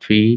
3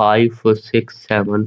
5 6 7,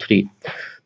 3।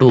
2।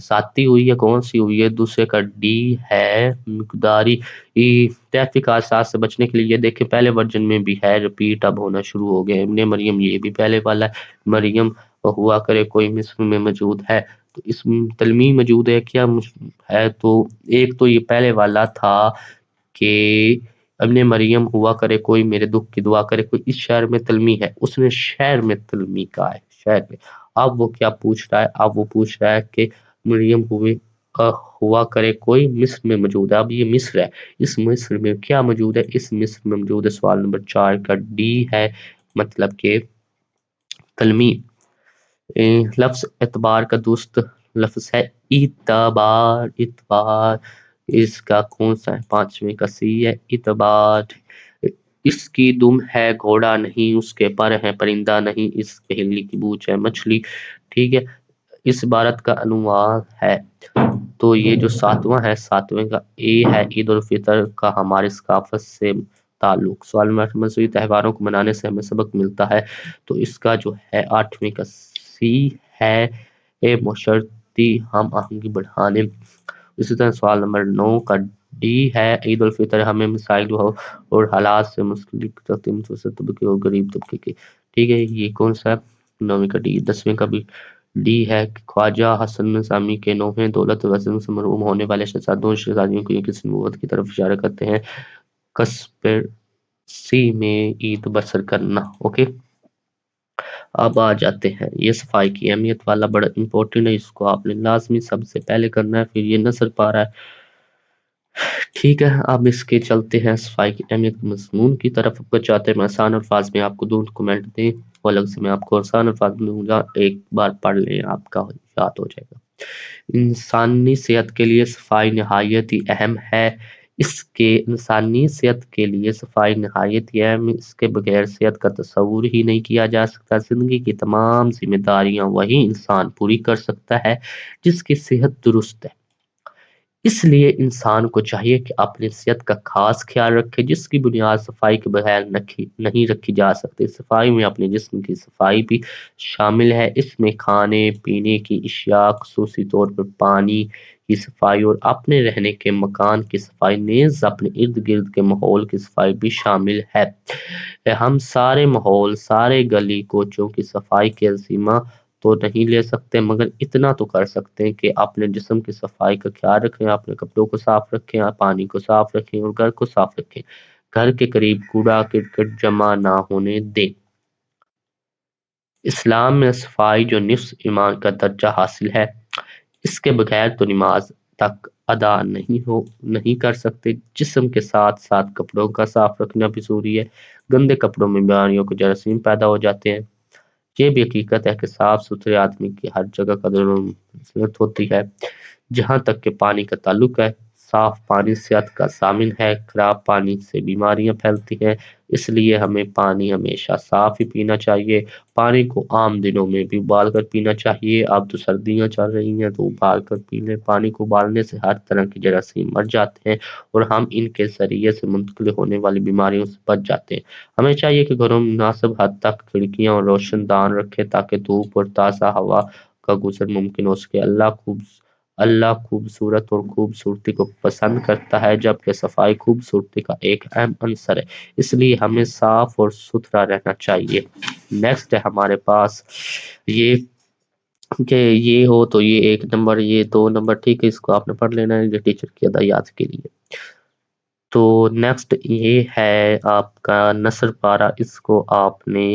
ذاتی ہوئی ہے کون سی ہوئی ہے؟ دوسرے کا ڈی ہے مقداری تحقیق حادثات سے بچنے کے لیے دیکھیں پہلے ورژن میں بھی ہے ریپیٹ اب ہونا شروع ہو گئے ابن مریم یہ بھی پہلے والا ہے مریم ہوا کرے کوئی مصر میں موجود ہے تو اس تلمی موجود ہے کیا ہے تو ایک تو یہ پہلے والا تھا کہ ابن مریم ہوا کرے کوئی میرے دکھ کی دعا کرے کوئی اس شہر میں تلمی ہے اس نے شہر میں تلمی کا ہے شہر میں اب وہ کیا پوچھ رہا ہے اب وہ پوچھ رہا ہے کہ مریم ہوا کرے کوئی مصر میں موجود ہے اب یہ مصر ہے اس مصر میں کیا موجود ہے اس مصر میں موجود ہے سوال نمبر 4 کا ڈی ہے مطلب کہ تلمی لفظ اعتبار کا دوست لفظ ہے اعتبار اعتبار اس کا کون سا ہے 5ویں کا سی ہے اعتبار اس کی دم ہے گھوڑا نہیں اس کے پر ہے پرندہ نہیں اس کے ہلنے کی بوچھ ہے مچھلی ٹھیک ہے اس عبارت کا عنوان ہے تو یہ جو 7واں ہے 7ویں کا اے ہے عید الفطر کا ہمارے ثقافت سے تعلق سوال میں مذہبی تہواروں کو منانے سے ہمیں سبق ملتا ہے تو اس کا جو ہے 8ویں کا سی ہے اے مشرتی ہم آہنگی بڑھانے اسی طرح سوال نمبر 9 کا ڈی ہے عید الفطر ہمیں مسائل اور حالات سے مستقل تقسیم طبقے اور غریب طبقے کے ٹھیک ہے یہ کون سا 9ویں کا ڈی 10ویں کا بھی ڈی ہے خواجہ حسن نظامی کے 9 دولت وزن سے محروم ہونے والے شہزادوں شہزادیوں کو یہ کس نبوت کی طرف اشارہ کرتے ہیں کسپرسی میں عید بسر کرنا اوکے اب آ جاتے ہیں یہ صفائی کی اہمیت والا بڑا امپورٹنٹ ہے اس کو آپ نے لازمی سب سے پہلے کرنا ہے پھر یہ نظر پا رہا ہے ٹھیک ہے اب اس کے چلتے ہیں صفائی کی اہمیت مضمون کی طرف چاہتے ہیں میں آسان الفاظ میں آپ کو دو کمنٹ دیں وہ الگ سے میں آپ کو آسان الفاظ میں دوں گا ایک بار پڑھ لیں آپ کا یاد ہو جائے گا انسانی صحت کے لیے صفائی نہایت ہی اہم ہے انسانی صحت کے لیے صفائی نہایت ہی اہم اس کے بغیر صحت کا تصور ہی نہیں کیا جا سکتا زندگی کی تمام ذمہ داریاں وہی انسان پوری کر سکتا ہے جس کی صحت درست ہے اس لیے انسان کو چاہیے کہ اپنی صحت کا خاص خیال رکھے جس کی بنیاد صفائی کے بغیر نہیں رکھی جا سکتی صفائی میں اپنے جسم کی صفائی بھی شامل ہے اس میں کھانے پینے کی اشیاء خصوصی طور پر پانی کی صفائی اور اپنے رہنے کے مکان کی صفائی نیز اپنے ارد گرد کے ماحول کی صفائی بھی شامل ہے ہم سارے ماحول سارے گلی کوچوں کی صفائی کے ذمہ تو نہیں لے سکتے مگر اتنا تو کر سکتے ہیں کہ اپنے جسم کی صفائی کا خیال رکھیں اپنے کپڑوں کو صاف رکھیں پانی کو صاف رکھیں اور گھر کو صاف رکھیں گھر کے قریب کوڑا کرکٹ جمع نہ ہونے دیں اسلام میں صفائی جو نصف ایمان کا درجہ حاصل ہے اس کے بغیر تو نماز تک ادا نہیں کر سکتے جسم کے ساتھ ساتھ کپڑوں کا صاف رکھنا بھی ضروری ہے گندے کپڑوں میں بیماریوں کے جراثیم پیدا ہو جاتے ہیں یہ بھی حقیقت ہے کہ صاف ستھرے آدمی کی ہر جگہ قدر و منزلت ہوتی ہے جہاں تک کہ پانی کا تعلق ہے صاف پانی صحت کا ضامن ہے خراب پانی سے بیماریاں پھیلتی ہیں اس لیے ہمیں پانی ہمیشہ صاف ہی پینا چاہیے پانی کو عام دنوں میں بھی ابال کر پینا چاہیے اب تو سردیاں چل رہی ہیں تو ابال کر پی لیں پانی کو ابالنے سے ہر طرح کی جراثیم مر جاتے ہیں اور ہم ان کے ذریعے سے منتقل ہونے والی بیماریوں سے بچ جاتے ہیں ہمیں چاہیے کہ گھروں میں مناسب حد تک کھڑکیاں اور روشن دان رکھے تاکہ دھوپ اور تازہ ہوا کا گزر ممکن ہو سکے اللہ خوبصورت اور خوبصورتی کو پسند کرتا ہے جبکہ صفائی خوبصورتی کا ایک اہم عنصر ہے اس لیے ہمیں صاف اور ستھرا رہنا چاہیے نیکسٹ ہے ہمارے پاس یہ کہ یہ ہو تو یہ 1 نمبر یہ 2 نمبر ٹھیک ہے اس کو آپ نے پڑھ لینا ہے یہ ٹیچر کی ہدایات کے لیے تو نیکسٹ یہ ہے آپ کا نثر پارہ اس کو آپ نے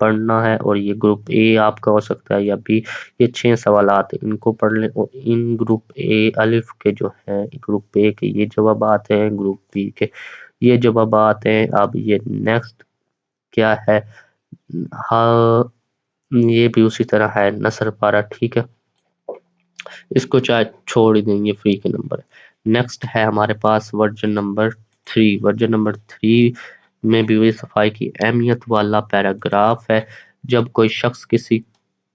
پڑھنا ہے اور یہ گروپ اے آپ کا ہو سکتا ہے یا بی یہ 6 سوالات ان کو پڑھ لیں اور ان گروپ اے الف کے جو ہے گروپ اے کے یہ جوابات ہیں گروپ بی کے یہ جوابات ہیں اب یہ نیکسٹ کیا ہے ہاں یہ بھی اسی طرح ہے نثر پارہ ٹھیک ہے اس کو چاہے چھوڑ دیں گے فری کے نمبر نیکسٹ ہے ہمارے پاس ورژن نمبر 3 میں بھی وہی صفائی کی اہمیت والا پیراگراف ہے جب کوئی شخص کسی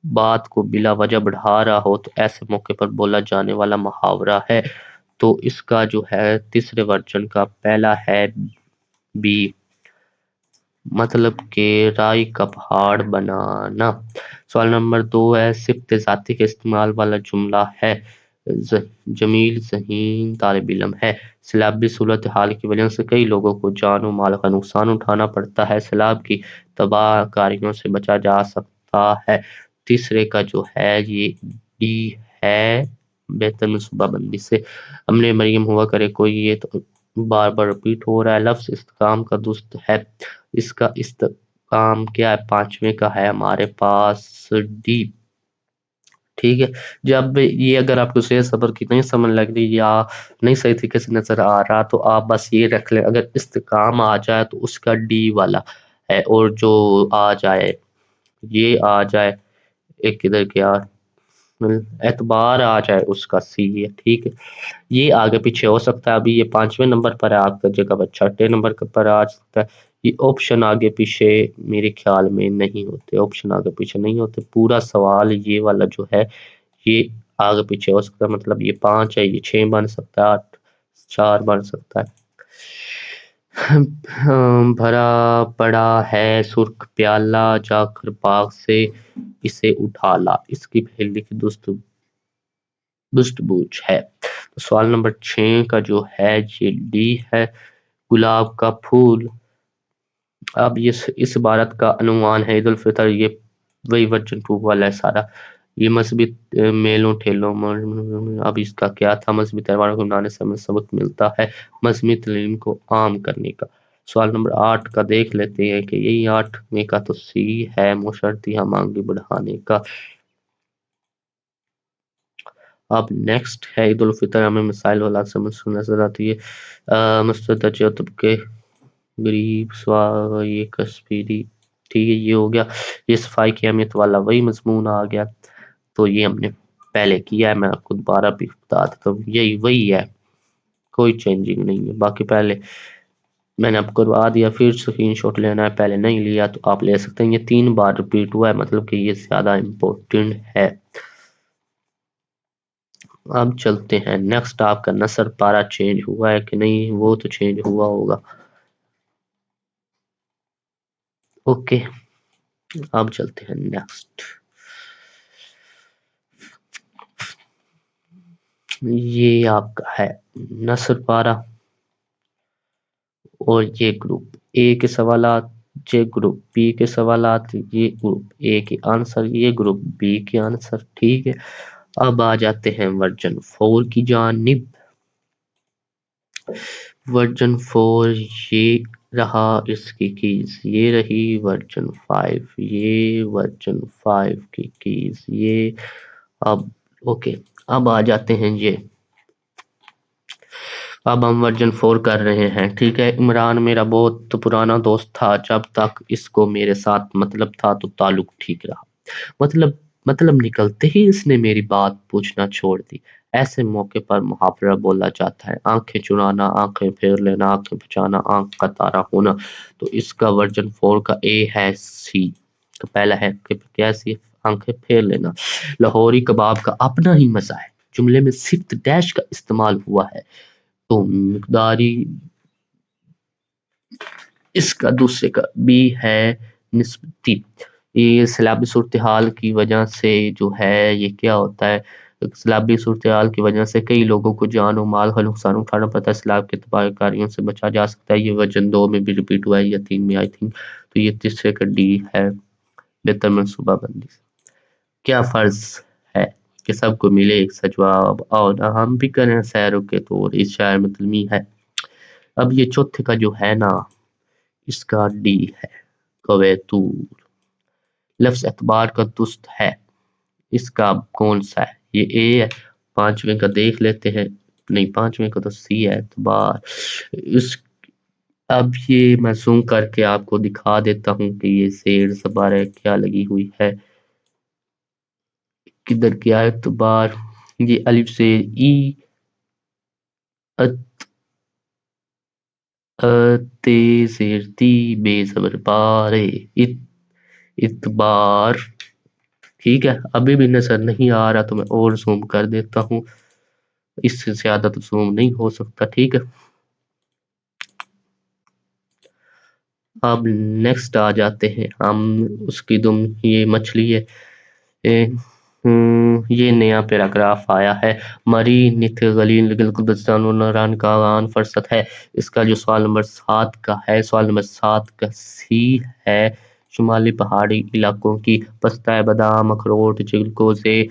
بات کو بلا وجہ بڑھا رہا ہو تو ایسے موقع پر بولا جانے والا محاورہ ہے تو اس کا جو ہے تیسرے ورژن کا پہلا ہے بی مطلب کہ رائی کا پہاڑ بنانا۔ سوال نمبر 2 ہے صفت ذاتی کے استعمال والا جملہ ہے۔ جمیل ذہین طالب علم ہے۔ سیلابی صورتحال کی وجہ سے کئی لوگوں کو جان و مال کا نقصان اٹھانا پڑتا ہے، سیلاب کی تباہ کاریوں سے بچا جا سکتا ہے۔ تیسرے کا جو ہے یہ ڈی ہے، بہتر منصوبہ بندی سے عمل مریم ہوا کرے کوئی، یہ تو بار بار رپیٹ ہو رہا ہے۔ لفظ استحکام کا درست ہے، اس کا استحکام کیا ہے؟ پانچویں کا ہے ہمارے پاس ڈی، ٹھیک ہے۔ جب یہ اگر آپ کو سیر صبر کی نہیں سمجھ لگ رہی یا نہیں صحیح طریقے سے نظر آ رہا تو آپ بس یہ رکھ لیں، اگر استحکام آ جائے تو اس کا ڈی والا ہے، اور جو آ جائے یہ آ جائے ایک ادھر کیا اعتبار آ جائے اس کا سی ہے، ٹھیک ہے۔ یہ آگے پیچھے ہو سکتا ہے، ابھی یہ 5ویں نمبر پر ہے آپ کا جگہ، 6 نمبر پر آ سکتا ہے۔ یہ آپشن آگے پیچھے میرے خیال میں نہیں ہوتے، آپشن آگے پیچھے نہیں ہوتے، پورا سوال یہ والا جو ہے یہ آگے پیچھے ہو سکتا ہے، مطلب یہ 5 ہے، یہ 6 بن سکتا ہے، 8 4 بن سکتا ہے۔ بھرا پڑا ہے سرخ پیالہ، جا کر باغ سے اسے اٹھا لا، اس کی پہلی کی دست بوجھ ہے۔ تو سوال نمبر 6 کا جو ہے یہ ڈی ہے، گلاب کا پھول۔ اب اس عبارت کا عنوان ہے عید الفطر، یہ وہی ورجن 2 والا ہے سارا۔ یہ مذہبی میلوں ٹھیلوں، اب اس کا کیا تھا؟ مذہبی تہواروں کو منانے سے ہمیں سبق ملتا ہے مذہبی تعلیم کو عام کرنے کا۔ سوال نمبر 8 کا دیکھ لیتے ہیں کہ یہی 8ویں کا تو سی ہے، مشرتیہ مانگی بڑھانے کا۔ اب نیکسٹ ہے عید الفطر، ہمیں مسائل والا سمجھ نظر آتی ہے۔ مستدرجہ طبقے، غریب، سوا، یہ کشمیری، ٹھیک ہے یہ ہو گیا۔ یہ صفائی کی اہمیت والا وہی مضمون آ گیا، تو یہ ہم نے پہلے کیا ہے، میں آپ کو دوبارہ بھی بتا دیتا ہوں، یہی وہی ہے، کوئی چینجنگ نہیں ہے۔ باقی پہلے میں نے آپ کو کروا دیا، پھر اسکرین شاٹ لینا ہے، پہلے نہیں لیا تو آپ لے سکتے ہیں۔ یہ 3 بار ریپیٹ ہوا ہے، مطلب کہ یہ زیادہ امپورٹنٹ ہے۔ اب چلتے ہیں نیکسٹ، آپ کا نثر پارا چینج ہوا ہے کہ نہیں؟ وہ تو چینج ہوا ہوگا، اوکے۔ اب چلتے ہیں نیکسٹ، یہ آپ کا ہے نثر پارا، اور یہ گروپ اے کے سوالات، یہ گروپ بی کے سوالات، یہ گروپ اے کے آنسر، یہ گروپ بی کے آنسر، ٹھیک ہے۔ اب آ جاتے ہیں ورژن 4 کی جانب۔ ورژن 4 یہ رہا اس کی کیز، یہ رہی ورژن 5، یہ ورژن 5 کی کیز، یہ اب اوکے۔ اب آ جاتے ہیں یہ، اب ہم ورژن 4 کر رہے ہیں، ٹھیک ہے۔ عمران میرا بہت پرانا دوست تھا، جب تک اس کو میرے ساتھ مطلب تھا تو تعلق ٹھیک رہا، مطلب نکلتے ہی اس نے میری بات پوچھنا چھوڑ دی۔ ایسے موقع پر محاورہ بولا جاتا ہے، آنکھیں چرانا، آنکھیں پھیر لینا، آنکھیں بچانا، آنکھ کا تارا ہونا۔ تو اس کا ورژن 4 کا اے ہے سی، تو پہلا ہے کہ کیا سی؟ آنکھیں پھیر لینا۔ لاہوری کباب کا اپنا ہی مزہ ہے، جملے میں صرف ڈیش کا استعمال ہوا ہے، تو مقداری اس کا دوسرے کا بی ہے نسبتی۔ یہ سیلابی صورتحال کی وجہ سے جو ہے یہ کیا ہوتا ہے؟ سیلابی صورتحال کی وجہ سے کئی لوگوں کو جان و مال کا نقصان اٹھانا پڑتا ہے، سیلاب کے تباہ کاریوں سے بچا جا سکتا ہے۔ یہ ورژن 2 میں بھی ریپیٹ ہوا ہے یا 3 میں آئی تھنک، تو یہ تیسرے کا ڈی ہے، بہتر منصوبہ بندی سے۔ کیا فرض ہے کہ سب کو ملے ایک سا جواب، اور ہم بھی کریں سیروں کے طور اس شہر میں تلمی ہے۔ اب یہ چوتھے کا جو ہے نا، اس کا ڈی ہے، کویتور۔ لفظ اعتبار کا درست ہے، اس کا کون سا ہے؟ یہ اے ہے۔ 5ویں کا دیکھ لیتے ہیں، نہیں 5ویں کا تو سی ہے، اعتبار اس۔ اب یہ میں زوم کر کے آپ کو دکھا دیتا ہوں کہ یہ زیر زبر ہے کیا لگی ہوئی ہے، کدھر کیا ہے اعتبار؟ یہ الف سے ای، تے زیر تی، بے زبر بارے، اعتبار، ٹھیک ہے۔ ابھی بھی نظر نہیں آ رہا تو میں اور زوم کر دیتا ہوں، اس سے زیادہ تو زوم نہیں ہو سکتا، ٹھیک ہے۔ اب نیکسٹ آ جاتے ہیں ہم اس کی دم، یہ مچھلی ہے، یہ نیا پیراگراف آیا ہے، مری نت غلیل گلگلستان و نوران کا آن فرست ہے۔ اس کا جو سوال نمبر 7 کا ہے، سوال نمبر 7 کا سی ہے، شمالی پہاڑی علاقوں کی پستہ بادام اخروٹ چلکوزے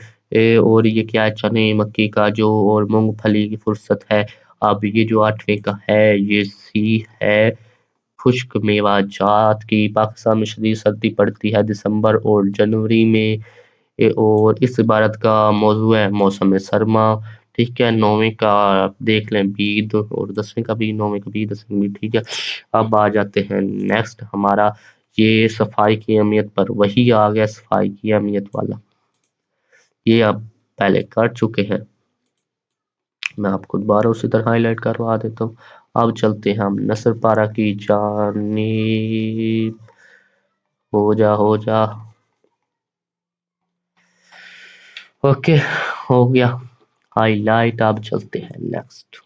اور یہ کیا ہے، چنے مکی کاجو اور مونگ پھلی کی فرصت ہے۔ اب یہ جو 8ویں کا ہے یہ سی ہے، خشک میوہ جات کی پاکستان میں شدید سردی پڑتی ہے دسمبر اور جنوری میں، اور اس عبارت کا موضوع ہے موسم سرما۔ ٹھیک ہے، 9ویں کا آپ دیکھ لیں بید، اور 10ویں کا بھی، 9ویں کا بھی 10ویں بھی، ٹھیک ہے۔ اب آ جاتے ہیں نیکسٹ ہمارا، یہ صفائی کی اہمیت پر وہی آ گیا، صفائی کی اہمیت والا، یہ اب پہلے کر چکے ہیں، میں آپ کو دوبارہ اسی طرح ہائی لائٹ کروا دیتا ہوں۔ اب چلتے ہیں ہم نصر پارہ کی جانب، ہو جا اوکے، ہو گیا ہائی لائٹ۔ اب چلتے ہیں نیکسٹ،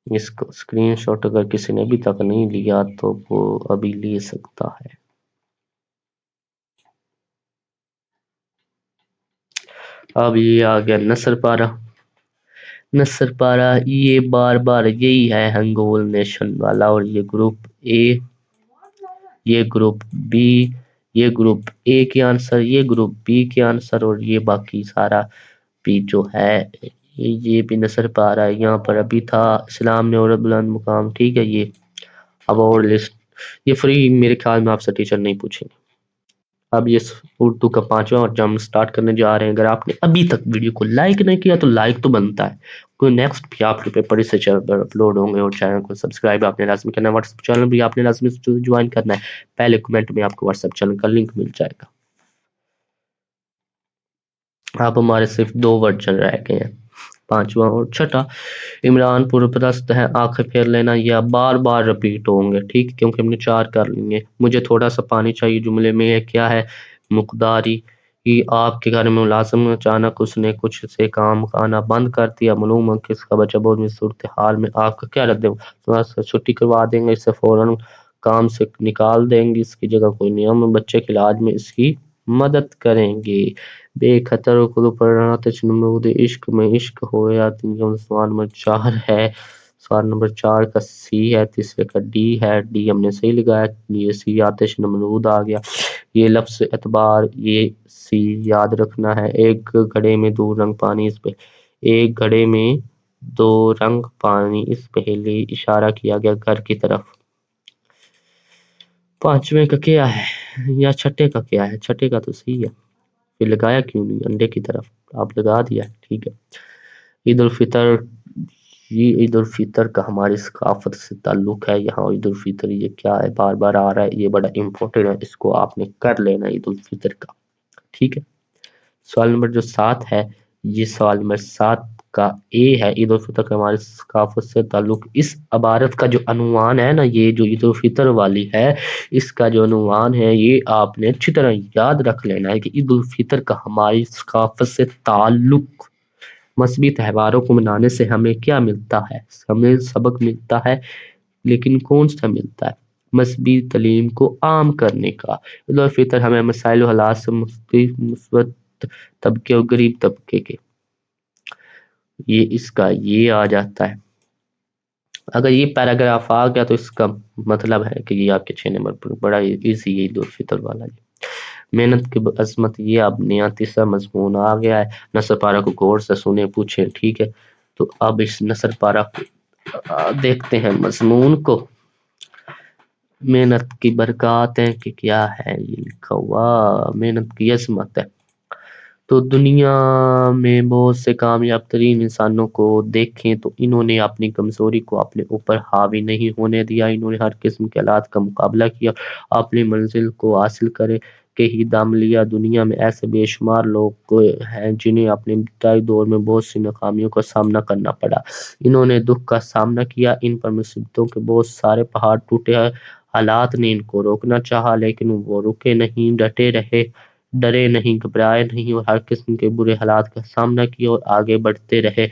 اس کو اسکرین شاٹ اگر کسی نے ابھی تک نہیں لیا تو وہ ابھی لے سکتا ہے۔ اب یہ آ گیا نصر پارہ، نصر پارہ یہ بار بار یہی ہے، ہنگول نیشن والا، اور یہ گروپ اے، یہ گروپ بی، یہ گروپ اے کے آنسر، یہ گروپ بی کے آنسر، اور یہ باقی سارا بھی جو ہے یہ بھی نصر پارہ ہے۔ یہاں پر ابھی تھا اسلام نے اور بلند مقام، ٹھیک ہے۔ یہ اب اور لسٹ، یہ فری میرے خیال میں آپ سے ٹیچر نہیں پوچھیں گے۔ اب یہ اردو کا 5واں اور جم سٹارٹ کرنے جا رہے ہیں۔ اگر آپ نے ابھی تک ویڈیو کو لائک نہیں کیا تو لائک تو بنتا ہے، کوئی نیکسٹ بھی آپ کے پیپر اس سے اپلوڈ ہوں گے، اور چینل کو سبسکرائب آپ نے لازمی کرنا ہے، واٹس ایپ چینل بھی آپ نے لازمی جوائن کرنا ہے، پہلے کمنٹ میں آپ کو واٹس ایپ چینل کا لنک مل جائے گا۔ آپ ہمارے صرف 2 ورژن رہ گئے ہیں، 5واں اور 6واں۔ عمران پرست ہے، آنکھیں پھیر لینا، یہ بار بار رپیٹ ہوں گے، ٹھیک، کیونکہ ہم نے 4 کر لیے۔ مجھے تھوڑا سا پانی چاہیے، جملے میں یہ کیا ہے، مقداری کہ آپ کے گھر میں ملازم اچانک اس نے کچھ سے کام آنا بند کر دیا، معلوم ہے کہ اس کا بچہ بہت میں صورتحال میں، آپ کا کیا رد عمل، چھٹی کروا دیں گے، اس سے فوراً کام سے نکال دیں گے، اس کی جگہ کوئی نیم بچے کے علاج میں اس کی مدد کریں گے۔ بے خطر خود پر آتش نمود عشق میں عشق ہو یا سوال نمبر 4 ہے، سوال نمبر 4 کا سی ہے، تیسرے کا ڈی ہے، ڈی ہم نے صحیح لگایا، یہ سی آتش نمرود آ گیا۔ یہ لفظ اعتبار، یہ سی یاد رکھنا ہے، ایک گھڑے میں 2 رنگ پانی، اس پہ ایک گھڑے میں 2 رنگ پانی، اس پہلے اشارہ کیا گیا گھر کی طرف۔ 5ویں کا کیا ہے یا 6 کا کیا ہے، 6 کا تو صحیح ہے، پھر لگایا کیوں نہیں، انڈے کی طرف آپ لگا دیا، ٹھیک ہے۔ عید الفطر، یہ عید الفطر کا ہماری ثقافت سے تعلق ہے، یہاں عید الفطر یہ کیا ہے، بار بار آ رہا ہے، یہ بڑا امپورٹنٹ ہے، اس کو آپ نے کر لینا عید الفطر کا، ٹھیک ہے۔ سوال نمبر جو 7 ہے، یہ سوال نمبر 7 کا اے ہے، عید الفطر کا ہماری ثقافت سے تعلق، اس عبارت کا جو عنوان ہے نا، یہ جو عید الفطر والی ہے، اس کا جو عنوان ہے یہ آپ نے اچھی طرح یاد رکھ لینا ہے کہ عید الفطر کا ہماری ثقافت سے تعلق، مذہبی تہواروں کو منانے سے ہمیں کیا ملتا ہے، ہمیں سبق ملتا ہے، لیکن کون سا ملتا ہے، مذہبی تعلیم کو عام کرنے کا۔ عید الفطر ہمیں مسائل و حالات سے مثبت طبقے اور غریب طبقے کے، یہ اس کا یہ آ جاتا ہے۔ اگر یہ پیراگراف آ گیا تو اس کا مطلب ہے کہ یہ آپ کے 6 نمبر پر بڑا ایزی ہے، عید الفطر والا جی۔ محنت کی عظمت، یہ اب نیا تیسرا مضمون آ گیا ہے، نصر پارہ کو غور سے سنیں پوچھیں، ٹھیک ہے۔ تو اب اس نصر پارہ کو دیکھتے ہیں مضمون کو، محنت کی برکات ہے کہ کیا ہے، یہ لکھا ہوا محنت کی عظمت ہے۔ تو دنیا میں بہت سے کامیاب ترین انسانوں کو دیکھیں تو انہوں نے اپنی کمزوری کو اپنے اوپر حاوی نہیں ہونے دیا، انہوں نے ہر قسم کے حالات کا مقابلہ کیا، اپنی منزل کو حاصل کرے کے ہی دم لیا۔ دنیا میں ایسے بے شمار لوگ ہیں جنہیں اپنے ابتدائی دور میں بہت سی ناکامیوں کا سامنا کرنا پڑا، انہوں نے دکھ کا سامنا کیا، ان پر مصیبتوں کے بہت سارے پہاڑ ٹوٹے، حالات نے ان کو روکنا چاہا لیکن وہ رکے نہیں، ڈٹے رہے، ڈرے نہیں، گھبرائے نہیں، اور ہر قسم کے برے حالات کا سامنا کیا اور آگے بڑھتے رہے۔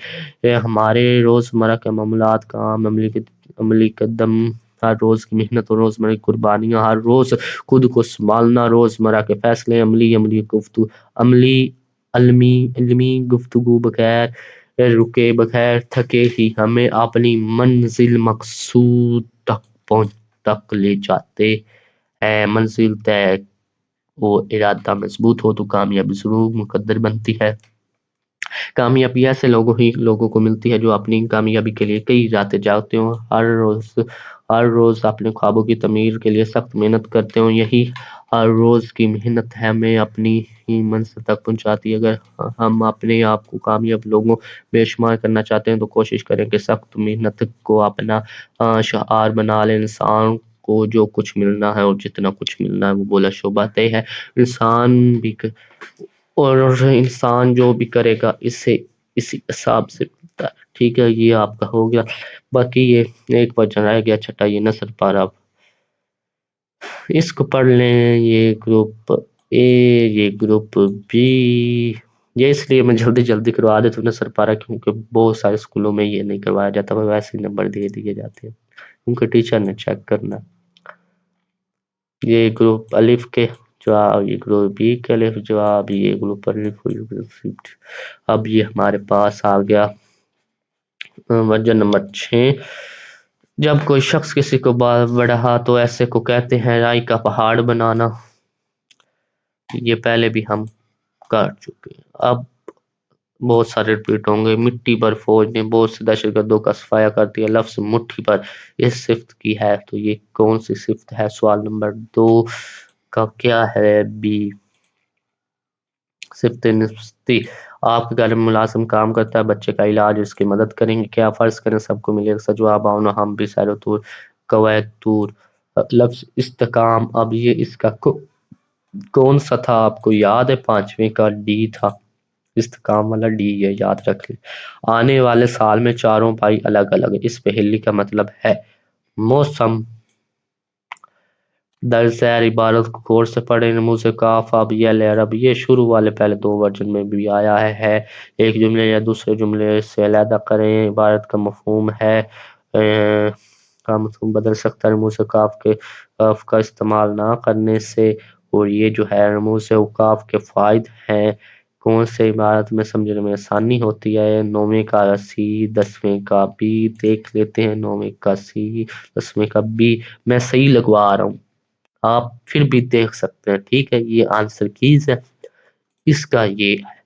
ہمارے روزمرہ کے معاملات کا عام عملی قدم ہر روز کی محنت اور روزمرہ کی قربانیاں، ہر روز خود کو سنبھالنا، روزمرہ کے فیصلے، علمی گفتگو بغیر رکے، بغیر تھکے ہی ہمیں اپنی منزل مقصود تک لے جاتے ہیں۔ منزل طے وہ ارادہ مضبوط ہو تو کامیابی ضرور مقدر بنتی ہے۔ کامیابی ایسے لوگوں کو ملتی ہے جو اپنی کامیابی کے لیے کئی راتیں جاگتے ہوں، ہر روز اپنے خوابوں کی تعمیر کے لیے سخت محنت کرتے ہوں۔ یہی ہر روز کی محنت ہمیں اپنی ہی منزل تک پہنچاتی ہے۔ اگر ہم اپنے آپ کو کامیاب لوگوں بے شمار کرنا چاہتے ہیں تو کوشش کریں کہ سخت محنت کو اپنا شعار بنا لیں۔ انسان کو جو کچھ ملنا ہے اور جتنا کچھ ملنا ہے وہ بلا شبہ طے ہے۔ انسان جو بھی کرے گا اسے اسی حساب سے ملتا ہے۔ ٹھیک ہے، یہ آپ کا ہو گیا۔ باقی یہ ایک ورژن رہ گیا چھٹا، یہ نثر پارہ، اس کو پڑھ لیں۔ یہ گروپ اے، یہ گروپ بی، یہ اس لیے میں جلدی کروا دیتا ہوں نثر پارہ کیونکہ بہت سارے اسکولوں میں یہ نہیں کروایا جاتا، ویسے ہی نمبر دے دیے جاتے ہیں کیونکہ ٹیچر نے چیک کرنا۔ یہ گروپ الف کے جواب، یہ گروپ بی کے الف جواب، یہ گروپ الف۔ اب یہ ہمارے پاس آ گیا ورژن نمبر 6۔ جب کوئی شخص کسی کو بڑھا تو ایسے کو کہتے ہیں رائی کا پہاڑ بنانا۔ یہ پہلے بھی ہم کر چکے ہیں، اب بہت سارے ریپیٹ ہوں گے۔ مٹی پر فوج نے بہت سے دہشت گردوں کا صفایا کر دیا۔ لفظ مٹھی پر اس صفت کی ہے تو یہ کون سی صفت ہے؟ سوال نمبر 2 کا کیا ہے؟ بی، صفت نفسی۔ آپ کے گھر میں ملازم کام کرتا ہے، بچے کا علاج، اس کی مدد کریں گے کیا؟ فرض کریں سب کو ملے گا جواب، آؤ ہم بھی سیر و تور کویت تور۔ لفظ استقام، اب یہ اس کا کون سا تھا آپ کو یاد ہے؟ 5ویں کا ڈی تھا، استقام والا ڈی، یہ یاد رکھ لیں۔ آنے والے سال میں چاروں بھائی الگ الگ، اس پہلی کا مطلب ہے موسم۔ در ذیل عبارت کو غور سے پڑھیں۔ رموز کاف، اب یہ لہر، اب یہ شروع والے پہلے 2 ورژن میں بھی آیا ہے۔ ایک جملے یا دوسرے جملے سے علیحدہ کریں۔ عبارت کا مفہوم بدل سکتا ہے رموز کاف کا استعمال نہ کرنے سے۔ اور یہ جو ہے رموز کاف کے فوائد ہیں کون سے عبارت میں سمجھنے میں آسانی ہوتی ہے؟ 9ویں کا سی، 10ویں کا بی، دیکھ لیتے ہیں۔ 9ویں کا سی، 10ویں کا بی، میں صحیح لگوا رہا ہوں، آپ پھر بھی دیکھ سکتے ہیں۔ ٹھیک ہے، یہ آنسر کیز ہے اس کا، یہ ہے۔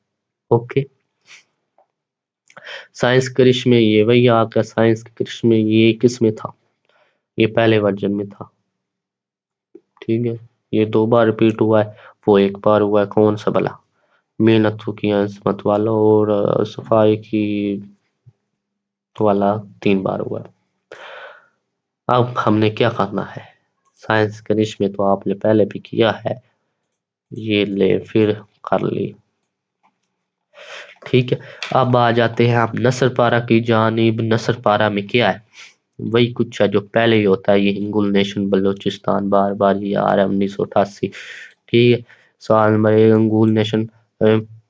اوکے، سائنس کرشمے، یہ وہی آ گیا سائنس کے کرشمے، یہ کس میں تھا؟ یہ پہلے ورژن میں تھا۔ ٹھیک ہے، یہ 2 بار ریپیٹ ہوا ہے، وہ 1 بار ہوا ہے، کون سا بلا؟ محنت کی عظمت والا، اور صفائی کی والا 3 بار ہوا ہے۔ اب ہم نے کیا کرنا ہے؟ سائنس کرشمے تو آپ نے پہلے بھی کیا ہے، یہ لے پھر کر لی۔ ٹھیک ہے، اب آ جاتے ہیں آپ نثر پارہ کی جانب۔ نثر پارہ میں کیا ہے؟ وہی کچھ ہے جو پہلے ہی ہوتا ہے، یہ ہنگول نیشن بلوچستان، بار بار یہ آ رہا ہے 1988۔ ٹھیک ہے، سوال نمبر 1، ہنگول نیشن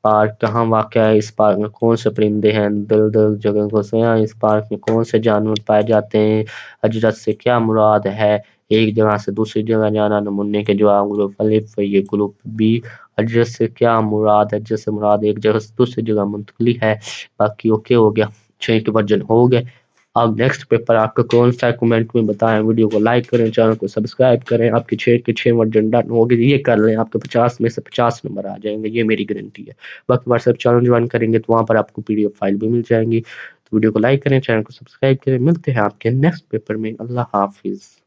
پارک کہاں واقع ہے؟ اس پارک میں کون سے پرندے ہیں؟ دلدل جگہ کو سے ہیں۔ اس پارک میں کون سے جانور پائے جاتے ہیں؟ ہجرت سے کیا مراد ہے؟ ایک جگہ سے دوسری جگہ جانا۔ نمونے کے جواب، گروپ الف، یہ گروپ بی۔ ہجرت سے کیا مراد ہے؟ ہجرت سے مراد ایک جگہ سے دوسری جگہ منتقلی ہے۔ باقی اوکے ہو گیا، 6 کے ورژن ہو گئے۔ اب نیکسٹ پیپر آپ کا کون سا ہے کمنٹ میں بتائیں، ویڈیو کو لائک کریں، چینل کو سبسکرائب کریں۔ آپ کے 6 کے 6 ورژن ڈن ہو گئے، یہ کر لیں، آپ کے 50 میں سے 50 نمبر آ جائیں گے، یہ میری گارنٹی ہے۔ باقی واٹس ایپ چینل جوائن کریں گے تو وہاں پر آپ کو PDF فائل بھی مل جائیں گی۔ تو ویڈیو کو لائک کریں، چینل کو سبسکرائب کریں۔ ملتے ہیں آپ کے نیکسٹ پیپر میں، اللہ حافظ۔